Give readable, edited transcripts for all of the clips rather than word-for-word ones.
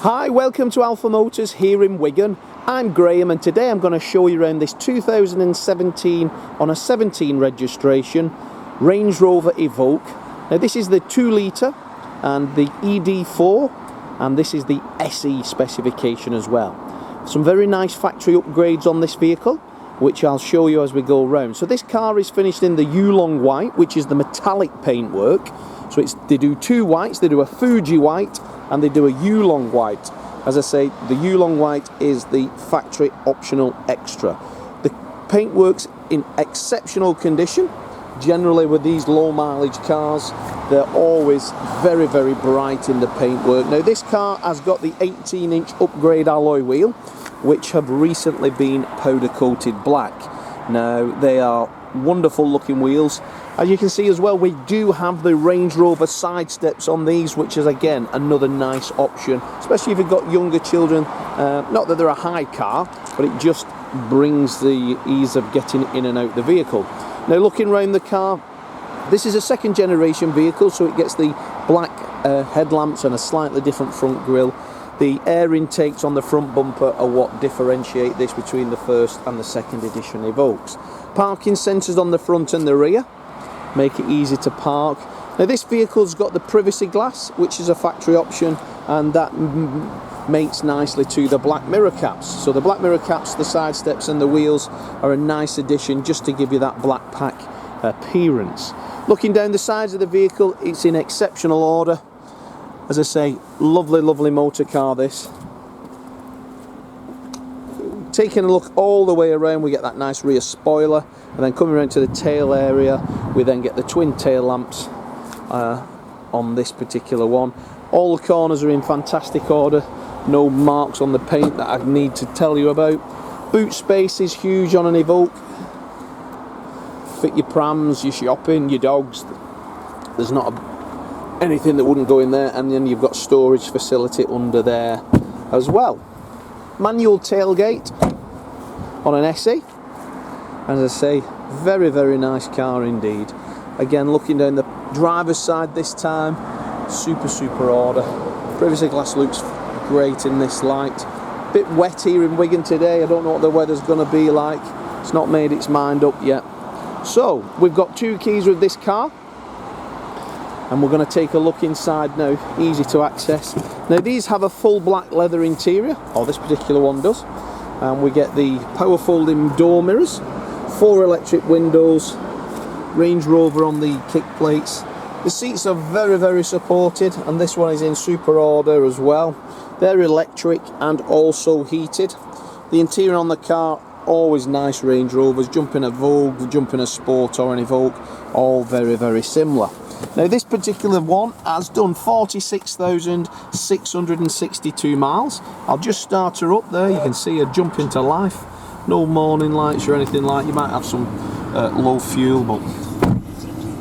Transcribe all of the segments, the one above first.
Hi, welcome to Alpha Motors here in Wigan. I'm Graham and today I'm going to show you around this 2017 on a 17 registration Range Rover Evoque. Now this is the 2 litre and the ED4 and this is the SE specification as well. Some very nice factory upgrades on this vehicle which I'll show you as we go around. So this car is finished in the Yulong white, which is the metallic paintwork. So they do 2 whites, they do a Fuji white and they do a Yulong white. As I say, the Yulong white is the factory optional extra. The paintwork's in exceptional condition. Generally with these low mileage cars, they're always very, very bright in the paintwork. Now this car has got the 18-inch upgrade alloy wheel, which have recently been powder coated black. Now they are wonderful looking wheels. As you can see as well, we do have the Range Rover side steps on these, which is again another nice option, especially if you've got younger children. Not that they're a high car, but it just brings the ease of getting in and out the vehicle. Now looking around the car, this is a second generation vehicle, so it gets the black headlamps and a slightly different front grille. The air intakes on the front bumper are what differentiate this between the first and the second edition Evoques. Parking sensors on the front and the rear make it easy to park. Now this vehicle's got the privacy glass, which is a factory option, and that mates nicely to the black mirror caps. So the black mirror caps, the side steps and the wheels are a nice addition just to give you that black pack appearance. Looking down the sides of the vehicle, it's in exceptional order. As I say, lovely, lovely motor car this. Taking a look all the way around, we get that nice rear spoiler, and then coming around to the tail area, we then get the twin tail lamps on this particular one. All the corners are in fantastic order, no marks on the paint that I need to tell you about. Boot space is huge on an Evoque. Fit your prams, your shopping, your dogs. There's not anything that wouldn't go in there, and then you've got storage facility under there as well. Manual tailgate on an SE. As I say, very, very nice car indeed. Again, looking down the driver's side this time, super, super order. Privacy glass looks great in this light. Bit wet here in Wigan today. I don't know what the weather's going to be like. It's not made its mind up yet. So, we've got 2 keys with this car. And we're going to take a look inside now, easy to access. Now these have a full black leather interior, or this particular one does, and we get the power folding door mirrors, 4 electric windows, Range Rover on the kick plates. The seats are very, very supported, and this one is in super order as well. They're electric and also heated. The interior on the car, always nice Range Rovers. Jump in a Vogue, jump in a Sport or an Evoque, all very, very similar. Now this particular one has done 46,662 miles. I'll just start her up there. You can see her jump into life. No morning lights or anything like. You might have some low fuel, but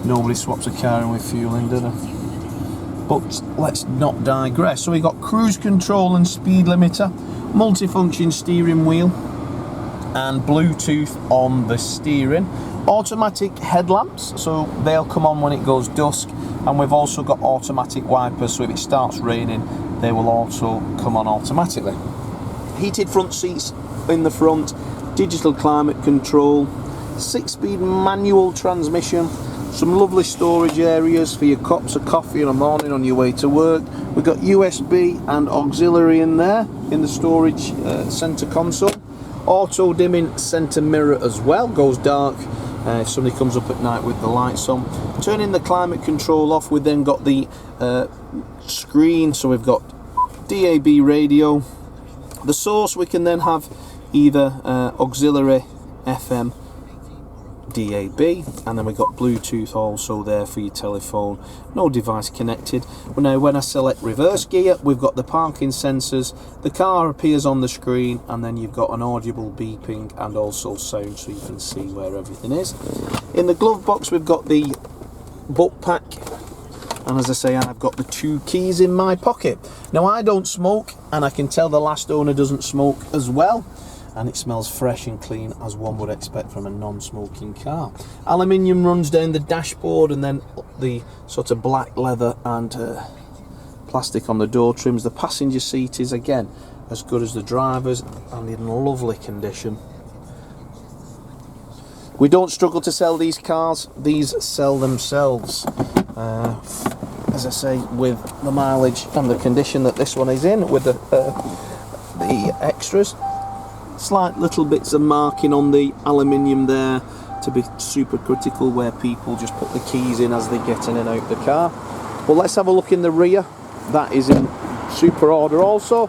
nobody swaps a car in with fuel in, do they? But let's not digress. So we got cruise control and speed limiter, multifunction steering wheel, and Bluetooth on the steering. Automatic headlamps, so they'll come on when it goes dusk, and we've also got automatic wipers, so if it starts raining they will also come on automatically. Heated front seats in the front, digital climate control, 6-speed manual transmission, some lovely storage areas for your cups of coffee in the morning on your way to work. We've got USB and auxiliary in there in the storage centre console. Auto dimming centre mirror as well, goes dark if somebody comes up at night with the lights on. Turning the climate control off, we've then got the screen, so we've got DAB radio. The source, we can then have either auxiliary FM, DAB, and then we've got Bluetooth also there for your telephone. No device connected. Now when I select reverse gear, we've got the parking sensors, the car appears on the screen, and then you've got an audible beeping and also sound, so you can see where everything is. In the glove box we've got the book pack, and as I say, I've got the 2 keys in my pocket. Now I don't smoke, and I can tell the last owner doesn't smoke as well, and it smells fresh and clean as one would expect from a non-smoking car. Aluminium runs down the dashboard, and then the sort of black leather and plastic on the door trims. The passenger seat is again as good as the driver's and in lovely condition. We don't struggle to sell these cars, these sell themselves. As I say, with the mileage and the condition that this one is in, with the extras. Slight little bits of marking on the aluminium there to be super critical, where people just put the keys in as they get in and out the car. But let's have a look in the rear. That is in super order also.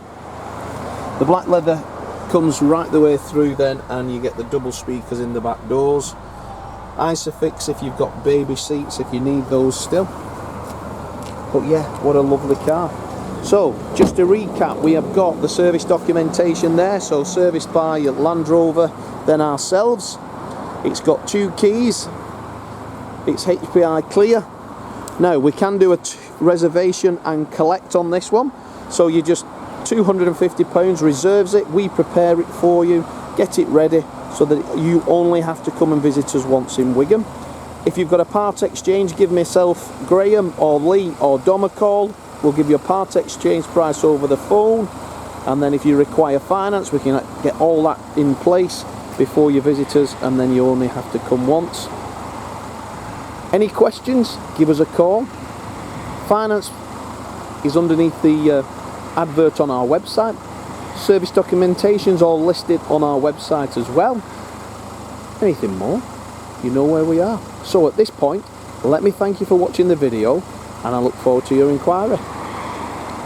The black leather comes right the way through then, and you get the double speakers in the back doors. Isofix if you've got baby seats, if you need those still. But yeah, what a lovely car. So, just to recap, we have got the service documentation there, so serviced by Land Rover, then ourselves. It's got 2 keys, it's HPI clear. Now, we can do a reservation and collect on this one, so you just £250 reserves it, we prepare it for you, get it ready, so that you only have to come and visit us once in Wigan. If you've got a part exchange, give myself, Graham or Lee or Dom a call. We'll give you a part exchange price over the phone, and then if you require finance, we can get all that in place before you visit us, and then you only have to come once. Any questions, give us a call. Finance is underneath the advert on our website. Service documentation's all listed on our website as well. Anything more, you know where we are. So at this point, let me thank you for watching the video, and I look forward to your inquiry.